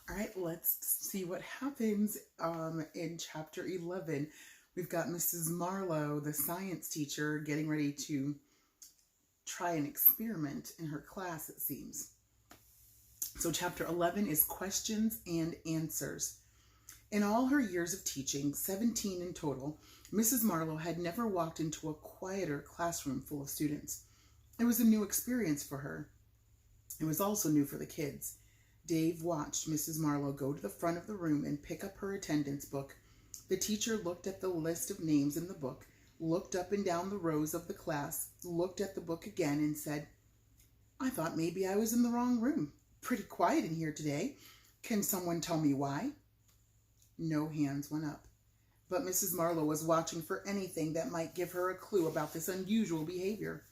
All right, let's see what happens in chapter 11. We've got Mrs. Marlowe, the science teacher, getting ready to try an experiment in her class, it seems. So, chapter 11 is questions and answers. In all her years of teaching, 17 in total, Mrs. Marlowe had never walked into a quieter classroom full of students. It was a new experience for her. It was also new for the kids. Dave watched Mrs. Marlowe go to the front of the room and pick up her attendance book. The teacher looked at the list of names in the book, looked up and down the rows of the class, looked at the book again, and said, "I thought maybe I was in the wrong room. Pretty quiet in here today. Can someone tell me why?" No hands went up. But Mrs. Marlowe was watching for anything that might give her a clue about this unusual behavior.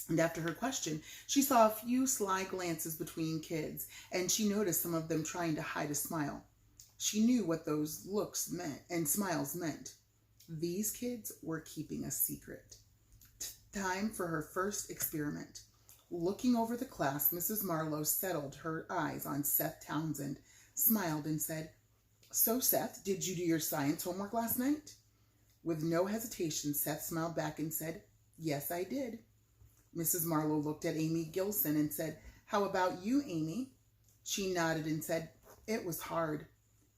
And after her question, she saw a few sly glances between kids, and she noticed some of them trying to hide a smile. She knew what those looks meant and smiles meant. These kids were keeping a secret. Time for her first experiment. Looking over the class, Mrs. Marlowe settled her eyes on Seth Townsend, smiled, and said, "So, Seth, did you do your science homework last night?" With no hesitation, Seth smiled back and said, "Yes, I did." Mrs. Marlowe looked at Amy Gilson and said, "How about you, Amy?" She nodded and said, "It was hard."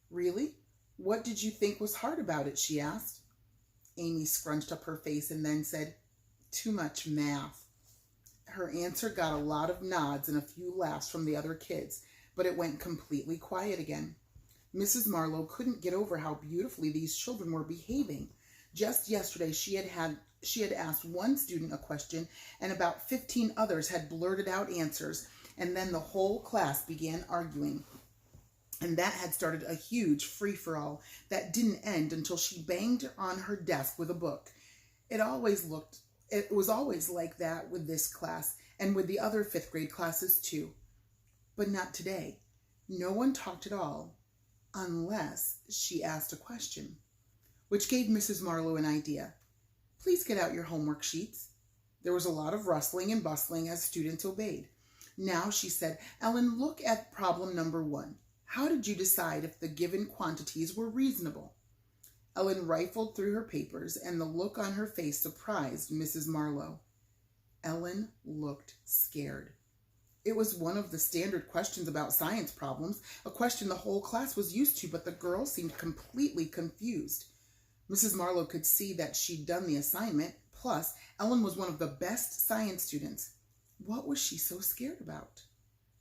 "Really? What did you think was hard about it?" she asked. Amy scrunched up her face and then said, "Too much math." Her answer got a lot of nods and a few laughs from the other kids, but it went completely quiet again. Mrs. Marlowe couldn't get over how beautifully these children were behaving. Just yesterday, she had asked one student a question, and about 15 others had blurted out answers, and then the whole class began arguing. And that had started a huge free-for-all that didn't end until she banged on her desk with a book. It was always like that with this class, and with the other fifth grade classes too. But not today. No one talked at all, unless she asked a question, which gave Mrs. Marlowe an idea. "Please get out your homework sheets." There was a lot of rustling and bustling as students obeyed. "Now," she said, "Ellen, look at problem number 1. How did you decide if the given quantities were reasonable?" Ellen rifled through her papers, and the look on her face surprised Mrs. Marlowe. Ellen looked scared. It was one of the standard questions about science problems, a question the whole class was used to, but the girl seemed completely confused. Mrs. Marlowe could see that she'd done the assignment, plus Ellen was one of the best science students. What was she so scared about?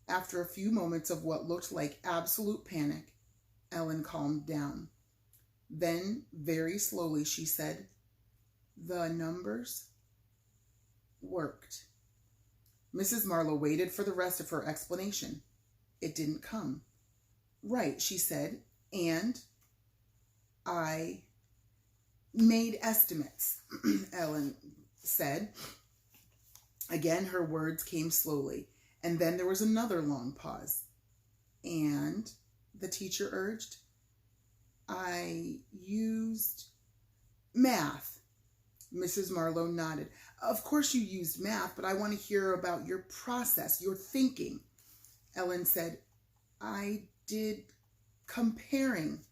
After a few moments of what looked like absolute panic, Ellen calmed down. Then, very slowly, she said, "The numbers worked." Mrs. Marlowe waited for the rest of her explanation. It didn't come. "Right," she said, "and I made estimates," Ellen said. Again, her words came slowly, and then there was another long pause. "And," the teacher urged, "I used math." Mrs. Marlowe nodded. "Of course you used math, but I want to hear about your process, your thinking." Ellen said, "I did comparing."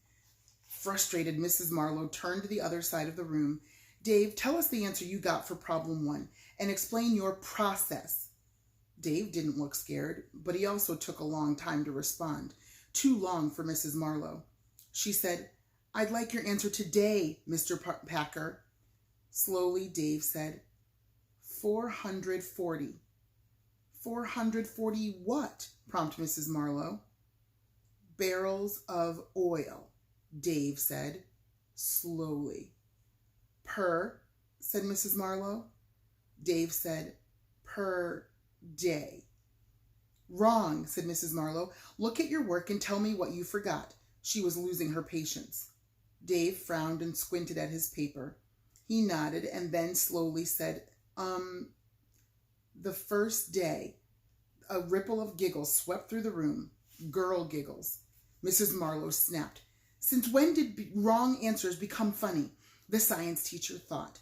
Frustrated, Mrs. Marlowe turned to the other side of the room. "Dave, tell us the answer you got for problem 1 and explain your process." Dave didn't look scared, but he also took a long time to respond. Too long for Mrs. Marlowe. She said, "I'd like your answer today, Mr. Packer." Slowly, Dave said, 440. 440 what?" prompted Mrs. Marlowe. "Barrels of oil," Dave said, slowly. "Per," said Mrs. Marlowe. Dave said, "Per day." "Wrong," said Mrs. Marlowe. "Look at your work and tell me what you forgot." She was losing her patience. Dave frowned and squinted at his paper. He nodded and then slowly said, "The first day." A ripple of giggles swept through the room. Girl giggles. Mrs. Marlowe snapped. "Since when did wrong answers become funny?" The science teacher thought.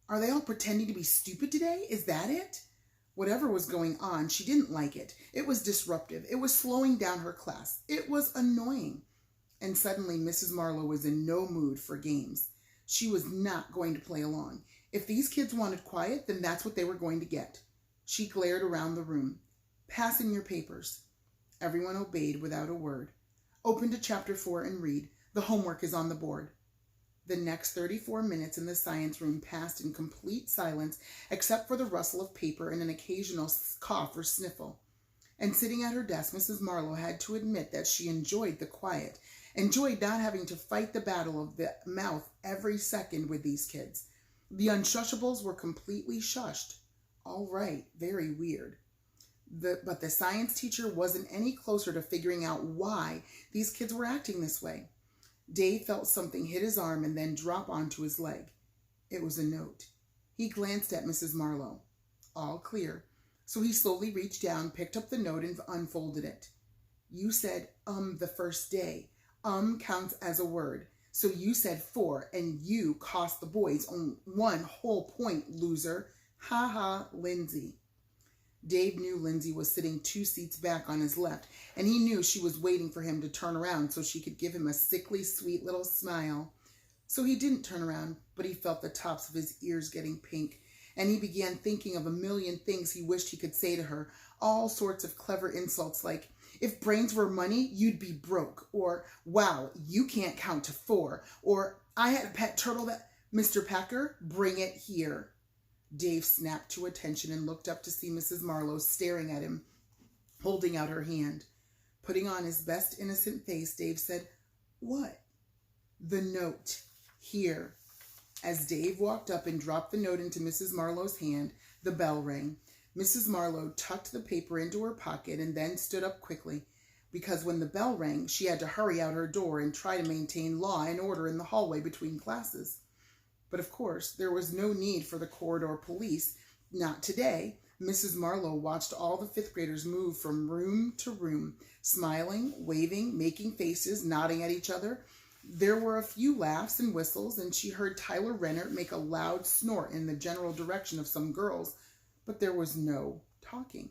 "Are they all pretending to be stupid today? Is that it?" Whatever was going on, she didn't like it. It was disruptive. It was slowing down her class. It was annoying. And suddenly, Mrs. Marlowe was in no mood for games. She was not going to play along. If these kids wanted quiet, then that's what they were going to get. She glared around the room. "Pass in your papers." Everyone obeyed without a word. "Open to chapter 4 and read. The homework is on the board." The next 34 minutes in the science room passed in complete silence, except for the rustle of paper and an occasional cough or sniffle. And sitting at her desk, Mrs. Marlowe had to admit that she enjoyed the quiet, enjoyed not having to fight the battle of the mouth every second with these kids. The unshushables were completely shushed. All right, very weird. But the science teacher wasn't any closer to figuring out why these kids were acting this way. Dave felt something hit his arm and then drop onto his leg. It was a note. He glanced at Mrs. Marlowe. All clear. So he slowly reached down, picked up the note, and unfolded it. "You said, the first day. Counts as a word. So you said 4, and you cost the boys on 1 whole point, loser. Ha ha, Lindsay." Dave knew Lindsay was sitting 2 seats back on his left, and he knew she was waiting for him to turn around so she could give him a sickly, sweet little smile. So he didn't turn around, but he felt the tops of his ears getting pink, and he began thinking of a million things he wished he could say to her, all sorts of clever insults like, "If brains were money, you'd be broke," or "Wow, you can't count to 4," or "I had a pet turtle that—" "Mr. Packer, bring it here." Dave snapped to attention and looked up to see Mrs. Marlowe staring at him, holding out her hand. Putting on his best innocent face, Dave said, "What?" "The note. Here." As Dave walked up and dropped the note into Mrs. Marlowe's hand, the bell rang. Mrs. Marlowe tucked the paper into her pocket and then stood up quickly, because when the bell rang, she had to hurry out her door and try to maintain law and order in the hallway between classes. But of course, there was no need for the corridor police. Not today. Mrs. Marlowe watched all the 5th graders move from room to room, smiling, waving, making faces, nodding at each other. There were a few laughs and whistles, and she heard Tyler Renner make a loud snort in the general direction of some girls, but there was no talking.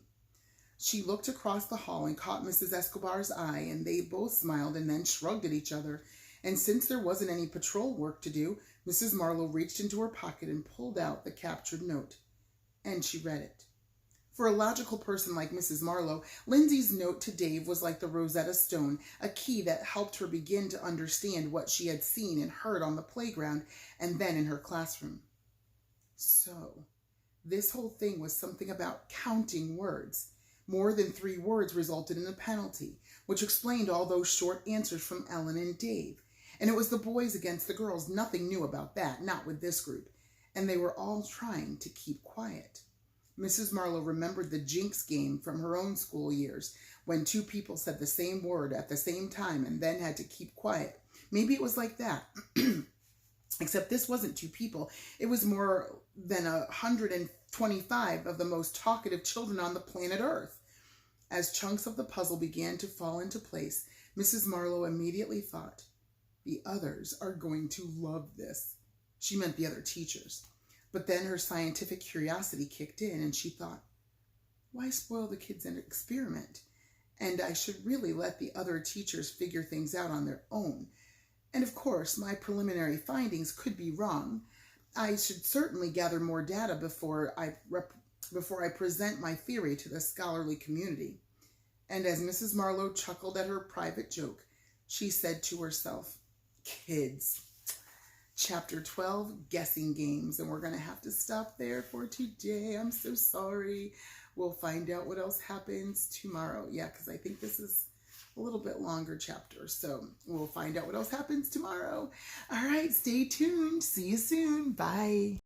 She looked across the hall and caught Mrs. Escobar's eye, and they both smiled and then shrugged at each other. And since there wasn't any patrol work to do, Mrs. Marlowe reached into her pocket and pulled out the captured note. And she read it. For a logical person like Mrs. Marlowe, Lindsay's note to Dave was like the Rosetta Stone, a key that helped her begin to understand what she had seen and heard on the playground and then in her classroom. So, this whole thing was something about counting words. More than 3 words resulted in a penalty, which explained all those short answers from Ellen and Dave. And it was the boys against the girls. Nothing new about that, not with this group. And they were all trying to keep quiet. Mrs. Marlowe remembered the Jinx game from her own school years, when 2 people said the same word at the same time and then had to keep quiet. Maybe it was like that. Except this wasn't 2 people. It was more than 125 of the most talkative children on the planet Earth. As chunks of the puzzle began to fall into place, Mrs. Marlowe immediately thought, "The others are going to love this." She meant the other teachers. But then her scientific curiosity kicked in and she thought, why spoil the kids' experiment? And I should really let the other teachers figure things out on their own. And of course, my preliminary findings could be wrong. I should certainly gather more data before I present my theory to the scholarly community. And as Mrs. Marlowe chuckled at her private joke, she said to herself, "Kids." Chapter 12, Guessing Games. And we're going to have to stop there for today. I'm so sorry. We'll find out what else happens tomorrow. Yeah, because I think this is a little bit longer chapter. So we'll find out what else happens tomorrow. All right, stay tuned. See you soon. Bye.